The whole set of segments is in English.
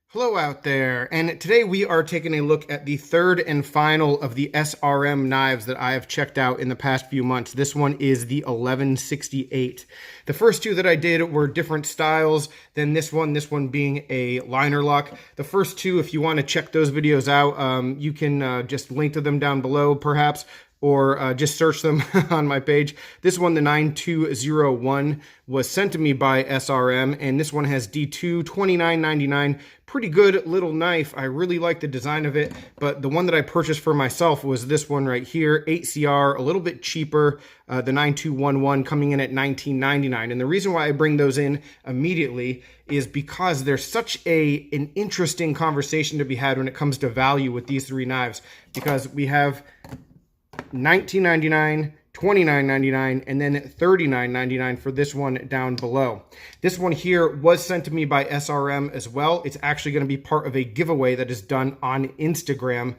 Hello out there, and today we are taking a look at the third and final of the SRM knives that I have checked out in the past few months. This one is the 1168. The first two that I did were different styles than this one being a liner lock. The first two, if you want to check those videos out, you can just link to them down below perhaps, or just search them on my page. This one, the 9201, was sent to me by SRM, and this one has D2, $29.99. Pretty good little knife. I really like the design of it, but the one that I purchased for myself was this one right here, 8CR, a little bit cheaper, the 9211 coming in at $19.99. And the reason why I bring those in immediately is because there's such an interesting conversation to be had when it comes to value with these three knives, because we have $19.99, $29.99, and then $39.99 for this one down below. This one here was sent to me by SRM as well. It's actually going to be part of a giveaway that is done on Instagram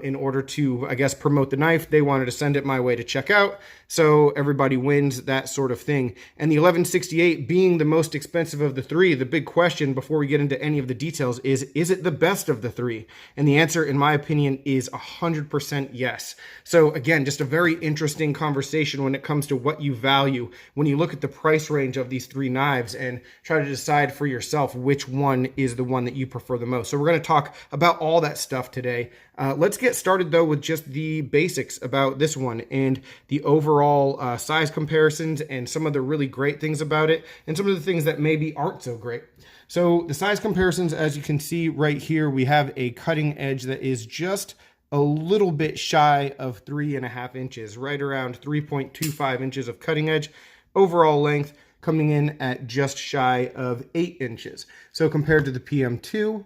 in order to, I guess, promote the knife. They wanted to send it my way to check out, so everybody wins, that sort of thing. And the 1168 being the most expensive of the three, the big question before we get into any of the details is it the best of the three? And the answer, in my opinion, is 100% yes. So again, just a very interesting conversation when it comes to what you value when you look at the price range of these three knives and try to decide for yourself which one is the one that you prefer the most. So we're going to talk about all that stuff today. Let's get started though with just the basics about this one and the overall size comparisons and some of the really great things about it and some of the things that maybe aren't so great. So the size comparisons, as you can see right here, we have a cutting edge that is just a little bit shy of 3.5 inches, right around 3.25 inches of cutting edge. Overall length coming in at just shy of 8 inches. So compared to the PM2,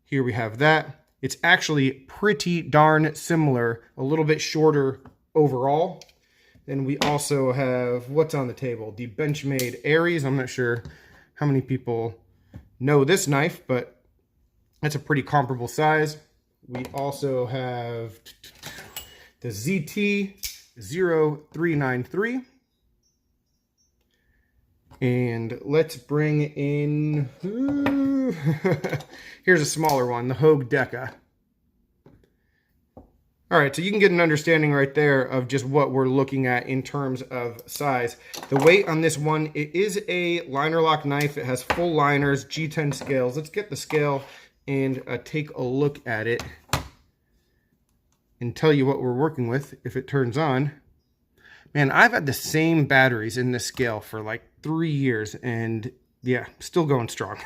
here we have that. It's actually pretty darn similar, a little bit shorter overall. Then we also have, what's on the table? The Benchmade Aries. I'm not sure how many people know this knife, but that's a pretty comparable size. We also have the ZT-0393. And let's bring in, here's a smaller one, the Hogue Deca. All right, so you can get an understanding right there of just what we're looking at in terms of size. The weight on this one, it is a liner lock knife. It has full liners, G10 scales. Let's get the scale and take a look at it and tell you what we're working with if it turns on. Man, I've had the same batteries in this scale for like 3 years, and yeah, still going strong.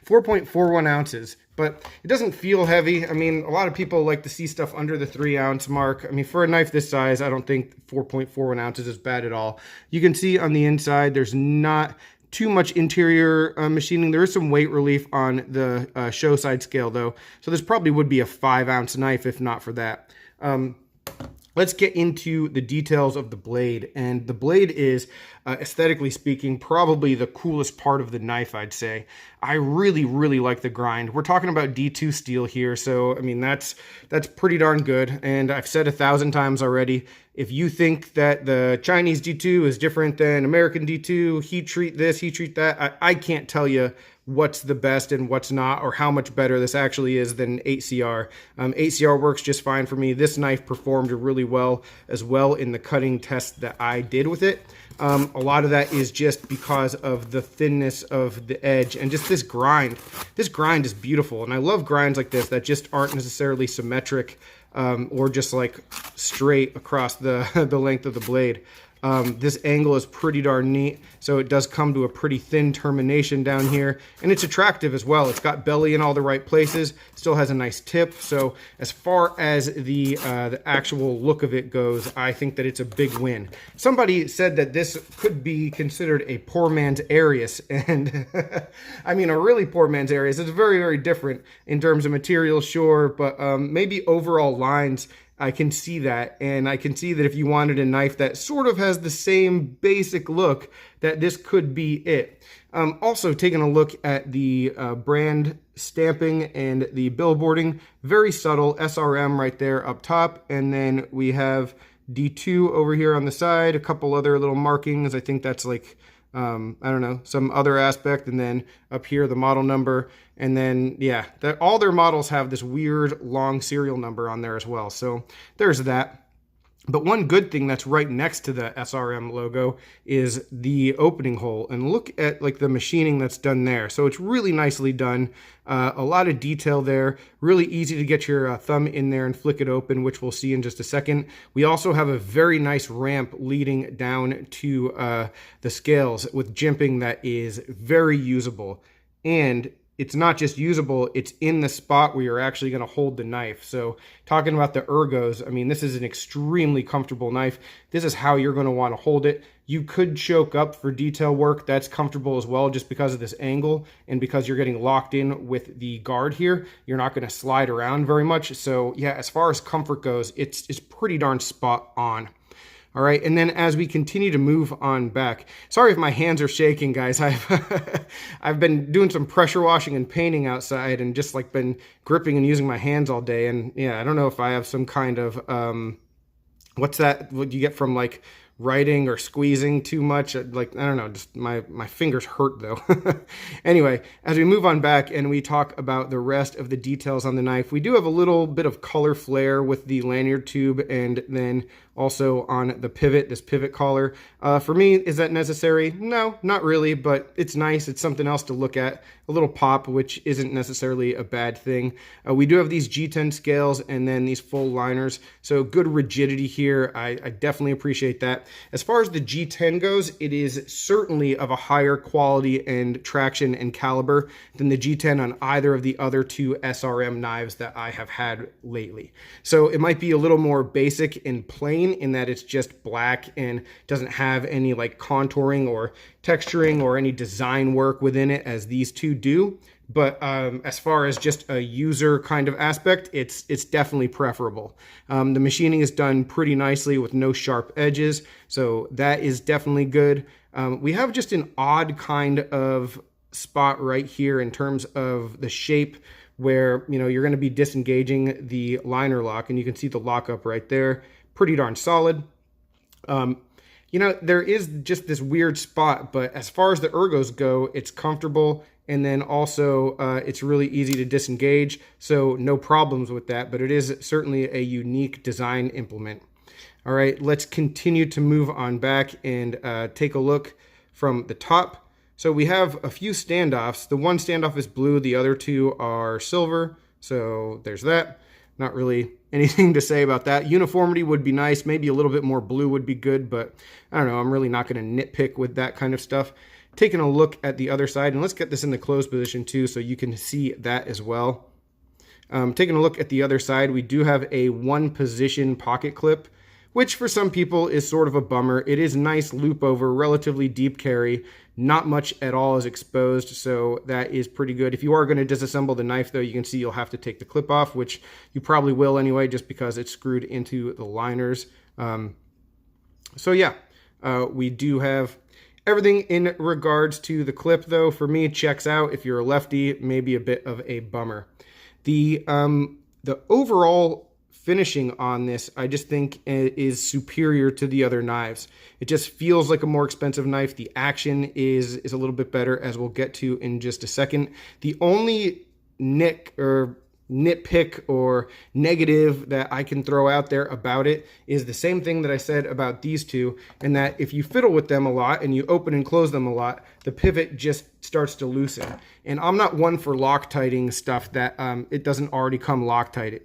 4.41 ounces, but it doesn't feel heavy. I mean, a lot of people like to see stuff under the 3-ounce mark. I mean, for a knife this size, I don't think 4.41 ounces is bad at all. You can see on the inside, there's not too much interior machining. There is some weight relief on the show side scale though, so this probably would be a 5-ounce knife if not for that. Let's get into the details of the blade. And the blade is, aesthetically speaking, probably the coolest part of the knife, I'd say. I really, really like the grind. We're talking about D2 steel here, so I mean, that's pretty darn good. And I've said 1,000 times already, if you think that the Chinese D2 is different than American D2, heat treat this, heat treat that, I can't tell you what's the best and what's not, or how much better this actually is than 8CR. 8CR works just fine for me. This knife performed really well as well in the cutting test that I did with it. A lot of that is just because of the thinness of the edge and just this grind. This grind is beautiful, and I love grinds like this that just aren't necessarily symmetric or just like straight across the, the length of the blade. This angle is pretty darn neat, so it does come to a pretty thin termination down here, and it's attractive as well. It's got belly in all the right places, still has a nice tip, so as far as the actual look of it goes, I think that it's a big win. Somebody said that this could be considered a poor man's Arius, and I mean a really poor man's Arius. It's very, very different in terms of material, sure, but maybe overall lines, I can see that, and I can see that if you wanted a knife that sort of has the same basic look, that this could be it. Also taking a look at the brand stamping and the billboarding, very subtle, SRM right there up top, and then we have D2 over here on the side, a couple other little markings. I think that's like I don't know, some other aspect, and then up here the model number, and then yeah, all their models have this weird long serial number on there as well. So there's that. But one good thing that's right next to the SRM logo is the opening hole, and look at like the machining that's done there. So it's really nicely done, a lot of detail there, really easy to get your thumb in there and flick it open, which we'll see in just a second. We also have a very nice ramp leading down to the scales with jimping that is very usable. And it's not just usable, it's in the spot where you're actually going to hold the knife. So talking about the ergos, I mean, this is an extremely comfortable knife. This is how you're going to want to hold it. You could choke up for detail work. That's comfortable as well, just because of this angle and because you're getting locked in with the guard here. You're not going to slide around very much. So yeah, as far as comfort goes, it's pretty darn spot on. All right, and then as we continue to move on back, sorry if my hands are shaking, guys. I've been doing some pressure washing and painting outside, and just like been gripping and using my hands all day. And yeah, I don't know if I have some kind of what's that? What you get from like writing or squeezing too much? Like, I don't know, just my fingers hurt though. Anyway, as we move on back and we talk about the rest of the details on the knife, we do have a little bit of color flare with the lanyard tube, and then also on the pivot, this pivot collar. For me, is that necessary? No, not really, but it's nice. It's something else to look at. A little pop, which isn't necessarily a bad thing. We do have these G10 scales and then these full liners, so good rigidity here. I definitely appreciate that. As far as the G10 goes, it is certainly of a higher quality and traction and caliber than the G10 on either of the other two SRM knives that I have had lately. So it might be a little more basic and plain in that it's just black and doesn't have any like contouring or texturing or any design work within it as these two do. But as far as just a user kind of aspect, it's definitely preferable. The machining is done pretty nicely with no sharp edges, so that is definitely good. We have just an odd kind of spot right here in terms of the shape where, you know, you're going to be disengaging the liner lock, and you can see the lockup right there. Pretty darn solid. You know, there is just this weird spot, but as far as the ergos go, it's comfortable, and then also it's really easy to disengage, so no problems with that, but it is certainly a unique design implement. All right, let's continue to move on back and take a look from the top. So we have a few standoffs. The one standoff is blue, the other two are silver, so there's that. Not really anything to say about that. Uniformity would be nice. Maybe a little bit more blue would be good, but I don't know. I'm really not going to nitpick with that kind of stuff. Taking a look at the other side, and let's get this in the closed position too so you can see that as well. Taking a look at the other side, we do have a one position pocket clip, which for some people is sort of a bummer. It is nice loop over, relatively deep carry. Not much at all is exposed, so that is pretty good. If you are going to disassemble the knife, though, you can see you'll have to take the clip off, which you probably will anyway, just because it's screwed into the liners. So yeah, we do have everything in regards to the clip, though. For me, it checks out. If you're a lefty, maybe a bit of a bummer. The overall finishing on this, I just think is superior to the other knives. It just feels like a more expensive knife. The action is a little bit better, as we'll get to in just a second. The only nitpick or negative that I can throw out there about it is the same thing that I said about these two, and that if you fiddle with them a lot and you open and close them a lot, the pivot just starts to loosen. And I'm not one for Loctiting stuff that it doesn't already come Loctited.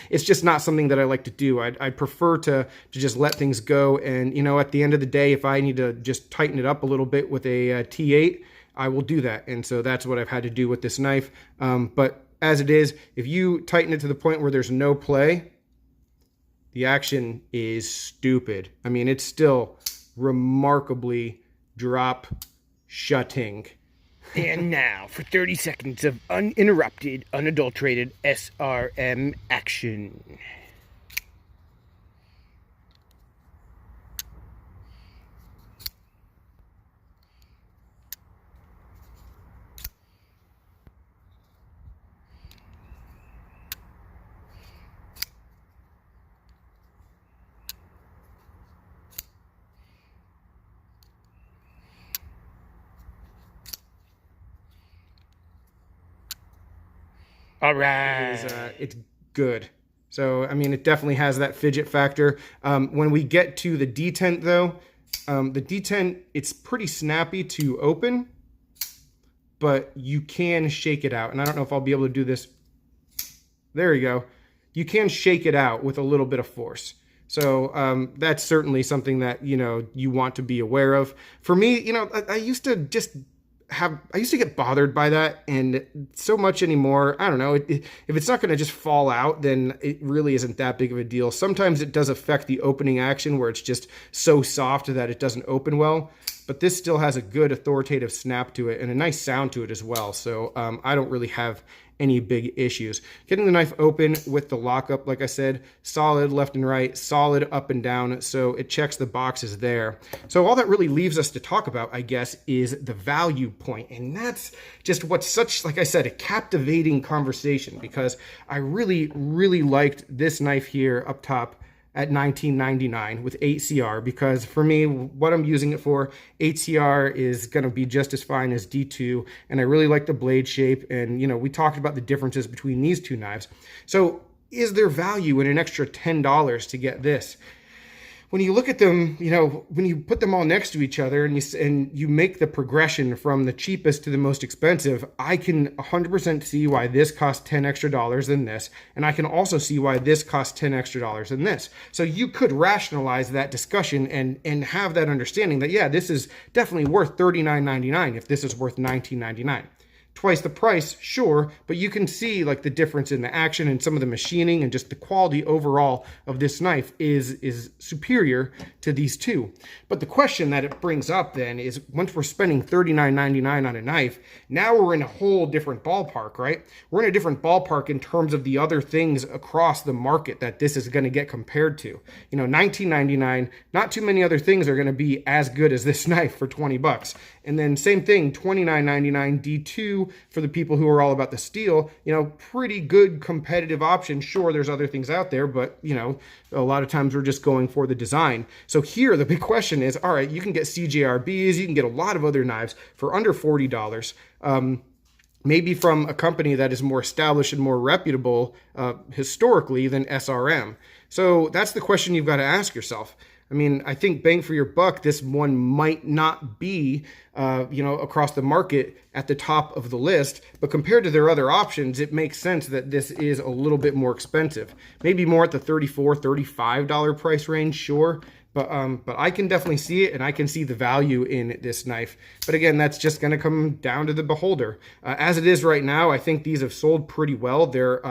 It's just not something that I like to do. I prefer to just let things go, and you know, at the end of the day, if I need to just tighten it up a little bit with a T8, I will do that. And so that's what I've had to do with this knife. But as it is, if you tighten it to the point where there's no play, the action is stupid. I mean, it's still remarkably drop shutting. And now for 30 seconds of uninterrupted, unadulterated SRM action. All right. It's good. So, I mean, it definitely has that fidget factor. When we get to the detent, though, the detent, it's pretty snappy to open, but you can shake it out. And I don't know if I'll be able to do this. There you go. You can shake it out with a little bit of force. So that's certainly something that, you want to be aware of. For me, I used to get bothered by that, and so much anymore, I don't know, if it's not going to just fall out, then it really isn't that big of a deal. Sometimes it does affect the opening action where it's just so soft that it doesn't open well, but this still has a good authoritative snap to it and a nice sound to it as well. So I don't really have any big issues. Getting the knife open with the lockup, like I said, solid left and right, solid up and down, so it checks the boxes there. So all that really leaves us to talk about, I guess, is the value point. And that's just what's such, like I said, a captivating conversation, because I really, really liked this knife here up top at $19.99 with 8CR, because for me, what I'm using it for, 8CR is going to be just as fine as D2, and I really like the blade shape, and we talked about the differences between these two knives. So is there value in an extra $10 to get this? When you look at them, when you put them all next to each other and you make the progression from the cheapest to the most expensive, I can 100% see why this costs $10 extra than this, and I can also see why this costs $10 extra than this. So you could rationalize that discussion and have that understanding that, yeah, this is definitely worth $39.99 if this is worth $19.99. Twice the price, sure, but you can see like the difference in the action and some of the machining, and just the quality overall of this knife is superior to these two. But the question that it brings up then is, once we're spending $39.99 on a knife, now we're in a whole different ballpark, right? We're in a different ballpark in terms of the other things across the market that this is going to get compared to. $19.99, not too many other things are going to be as good as this knife for 20 bucks. And then same thing, $29.99 D2 for the people who are all about the steel, pretty good competitive option. Sure, there's other things out there, but, a lot of times we're just going for the design. So here, the big question is, all right, you can get CJRBs, you can get a lot of other knives for under $40. Maybe from a company that is more established and more reputable historically than SRM. So that's the question you've got to ask yourself. I mean, I think bang for your buck, this one might not be, across the market at the top of the list, but compared to their other options, it makes sense that this is a little bit more expensive. Maybe more at the $34, $35 price range, sure. But I can definitely see it, and I can see the value in this knife. But again, that's just going to come down to the beholder. As it is right now, I think these have sold pretty well. They're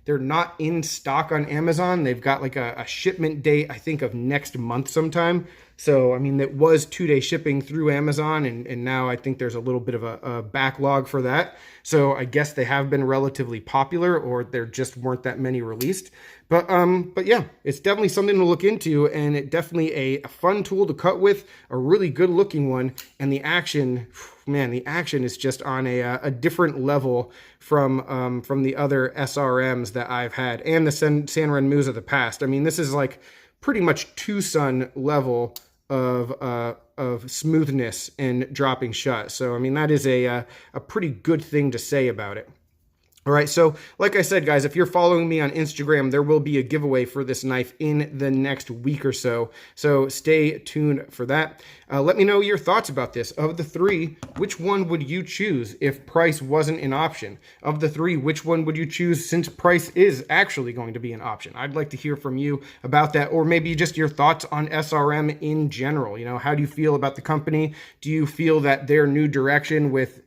not in stock on Amazon. They've got like a shipment date, I think, of next month sometime. So, I mean, it was 2-day shipping through Amazon, and now I think there's a little bit of a backlog for that. So I guess they have been relatively popular, or there just weren't that many released. But yeah, it's definitely something to look into, and it definitely a fun tool to cut with, a really good looking one, and the action, man, the action is just on a different level from the other SRMs that I've had, and the Sanrenmus of the past. I mean, this is like pretty much Tucson level of smoothness and dropping shut. So, I mean, that is a pretty good thing to say about it. All right, so like I said, guys, if you're following me on Instagram, there will be a giveaway for this knife in the next week or so. So stay tuned for that. Let me know your thoughts about this. Of the three, which one would you choose if price wasn't an option? Of the three, which one would you choose since price is actually going to be an option? I'd like to hear from you about that, or maybe just your thoughts on SRM in general. How do you feel about the company? Do you feel that their new direction with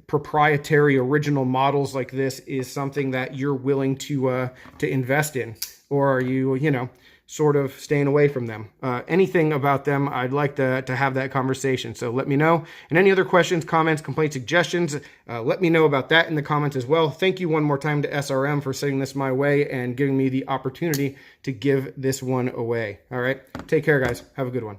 proprietary original models like this is something that you're willing to invest in? Or are you, sort of staying away from them? Anything about them, I'd like to have that conversation. So let me know. And any other questions, comments, complaints, suggestions, let me know about that in the comments as well. Thank you one more time to SRM for sending this my way and giving me the opportunity to give this one away. All right. Take care, guys. Have a good one.